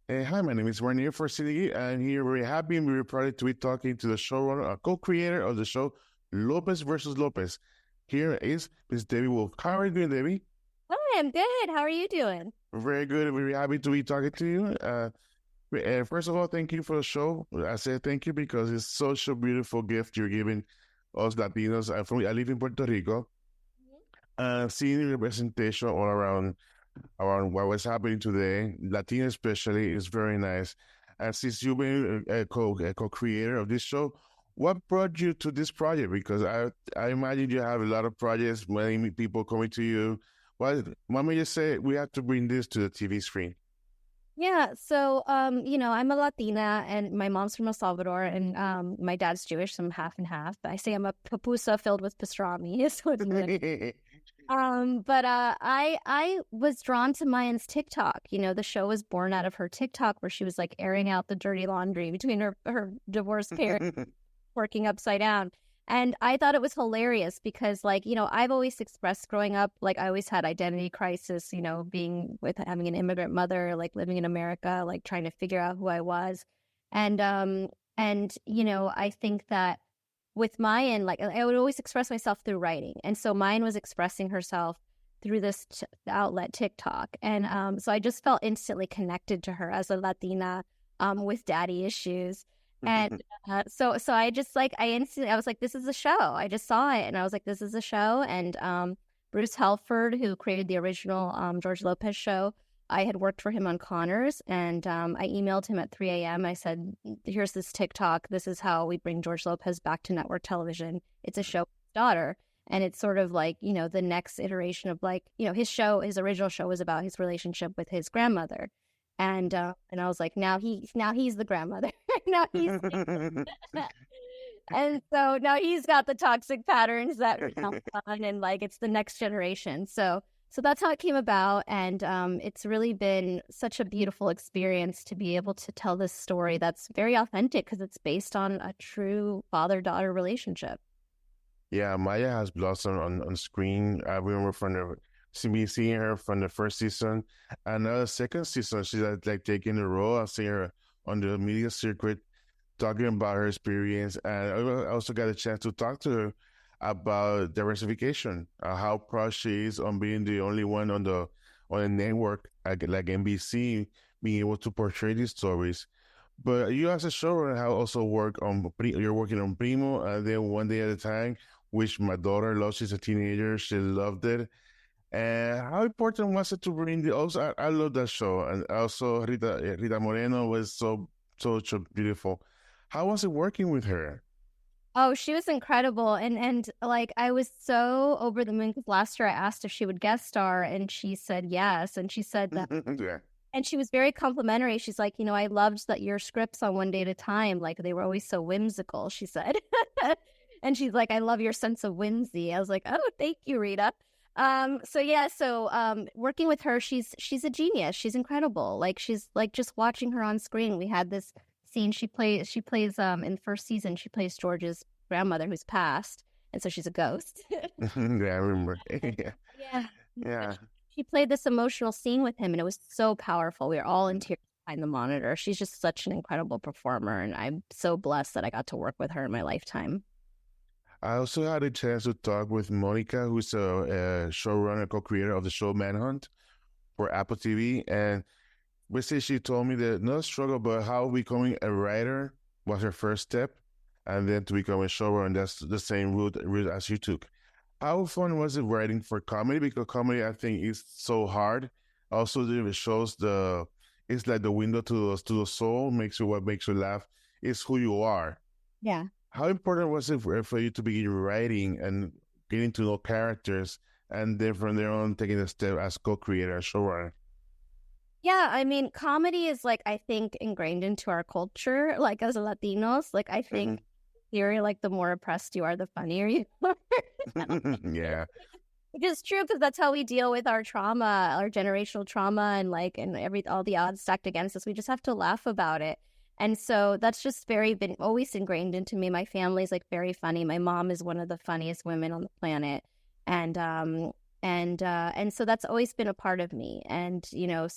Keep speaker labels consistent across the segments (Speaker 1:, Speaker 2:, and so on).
Speaker 1: Hi, my name is Ranier for Cine Geek, and here we're happy and we're proud to be talking to the showrunner, a co-creator of the show, Lopez versus Lopez. Here is Miss Debby Wolfe. How are you doing, Debbie?
Speaker 2: Hi, I'm good. How are you doing?
Speaker 1: Very good. We're happy to be talking to you. First of all, thank you for the show. I say thank you because it's such a beautiful gift you're giving us Latinos. I live in Puerto Rico. Seeing representation all around what was happening today, Latino especially, is very nice. And since you've been a co-creator of this show, what brought you to this project? Because I imagine you have a lot of projects, many people coming to you. What made you say we have to bring this to the TV screen?
Speaker 2: I'm a Latina and my mom's from El Salvador and my dad's Jewish, so I'm half and half. But I say I'm a pupusa filled with pastrami, so it's mixed. I was drawn to Mayan's TikTok. You know, the show was born out of her TikTok where she was like airing out the dirty laundry between her divorced parents working upside down. And I thought it was hilarious because, like, you know, I've always expressed growing up, like, I always had identity crisis, you know, being with having an immigrant mother, like living in America, like trying to figure out who I was. And, you know, I think that with Mayan, like, I would always express myself through writing. And so Mayan was expressing herself through this outlet, TikTok. And so I just felt instantly connected to her as a Latina with daddy issues. And so I just like I was like, this is a show. I just saw it and I was like, this is a show. And Bruce Helford, who created the original George Lopez show, I had worked for him on Connors, and I emailed him at 3 a.m. I said, here's this TikTok. This is how we bring George Lopez back to network television. It's a show with his daughter. And it's sort of like, you know, the next iteration of like, you know, his original show was about his relationship with his grandmother. And I was like, now he's the grandmother. now he's and so now he's got the toxic patterns that are now fun, and like it's the next generation. So that's how it came about, and it's really been such a beautiful experience to be able to tell this story that's very authentic because it's based on a true father-daughter relationship.
Speaker 1: Yeah, Maya has blossomed on screen. I remember from seeing her from the first season, and now the second season, she's like taking the role. I see her on the media circuit talking about her experience, and I also got a chance to talk to her about diversification, how proud she is on being the only one on a network like NBC being able to portray these stories. But you as a showrunner have also you're working on Primo, and then One Day at a Time, which my daughter loves. She's a teenager. She loved it. And how important was it to bring I love that show. And also Rita Moreno was so beautiful. How was it working with her?
Speaker 2: Oh, she was incredible. And like I was so over the moon because last year I asked if she would guest star and she said yes. And she said that
Speaker 1: Yeah.
Speaker 2: and she was very complimentary. She's like, you know, I loved that your scripts on One Day at a Time, like they were always so whimsical, she said. And she's like, I love your sense of whimsy. I was like, oh, thank you, Rita. Working with her, she's a genius. She's incredible. Like she's like just watching her on screen. We had this scene she plays in the first season, she plays George's grandmother who's passed, and so she's a ghost.
Speaker 1: Yeah, I remember. Yeah.
Speaker 2: Yeah.
Speaker 1: Yeah.
Speaker 2: She played this emotional scene with him, and it was so powerful. We were all in tears behind the monitor. She's just such an incredible performer, and I'm so blessed that I got to work with her in my lifetime.
Speaker 1: I also had a chance to talk with Monica, who's a showrunner, co-creator of the show Manhunt for Apple TV. And basically, she told me that no struggle, but how becoming a writer was her first step, and then to become a showrunner, that's the same route as you took. How fun was it writing for comedy? Because comedy, I think, is so hard. Also, it shows it's like the window to the soul, makes you what makes you laugh. It's who you are.
Speaker 2: Yeah.
Speaker 1: How important was it for you to begin writing and getting to know characters, and then from there on taking a step as co-creator, showrunner?
Speaker 2: Yeah, I mean, comedy is like I think ingrained into our culture, like as Latinos. Like I think you're like the more oppressed you are, the funnier you are.
Speaker 1: Yeah.
Speaker 2: Which is true because that's how we deal with our trauma, our generational trauma, and like and every all the odds stacked against us. We just have to laugh about it. And so that's just very been always ingrained into me. My family's like very funny. My mom is one of the funniest women on the planet. And so that's always been a part of me. And you know,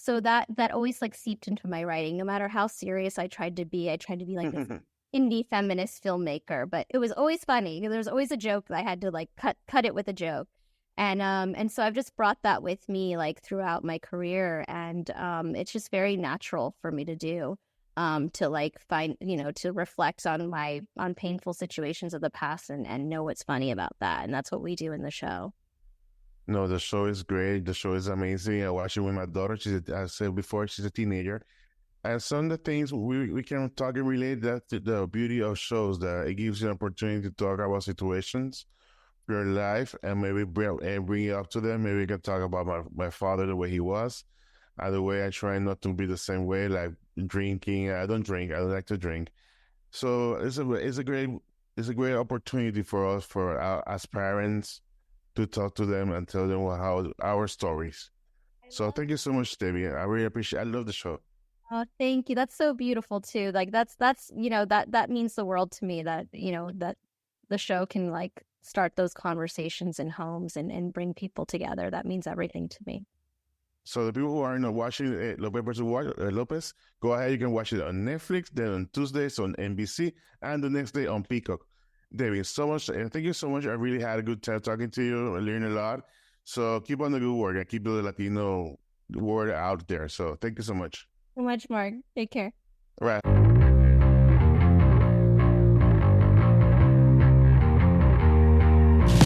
Speaker 2: So that always like seeped into my writing. No matter how serious I tried to be like this indie feminist filmmaker, but it was always funny. There was always a joke that I had to like cut it with a joke. And so I've just brought that with me like throughout my career, and it's just very natural for me to do, to like find, to reflect on painful situations of the past and know what's funny about that. And that's what we do in the show.
Speaker 1: No, the show is great. The show is amazing. I watch it with my daughter. As I said before, she's a teenager. And some of the things we can talk and relate that to the beauty of shows, that it gives you an opportunity to talk about situations, your life, and maybe bring it up to them. Maybe we can talk about my father, the way he was, and the way I try not to be the same way, like drinking. I don't drink. I don't like to drink. So it's a great opportunity for us, as parents, to talk to them and tell them how our stories.
Speaker 2: I
Speaker 1: So
Speaker 2: love.
Speaker 1: thank you so much, Debbie. I really appreciate. I love the show.
Speaker 2: Oh, thank you. That's so beautiful too. Like that's that means the world to me, that that the show can like start those conversations in homes and bring people together. That means everything to me.
Speaker 1: So the people who are not watching Lopez versus Lopez, go ahead. You can watch it on Netflix, then on Tuesdays on NBC, and the next day on Peacock. David, so much, and thank you so much. I really had a good time talking to you. I learned a lot. So keep on the good work and keep the Latino word out there. So thank you so much.
Speaker 2: So much, Mark. Take care.
Speaker 1: All right.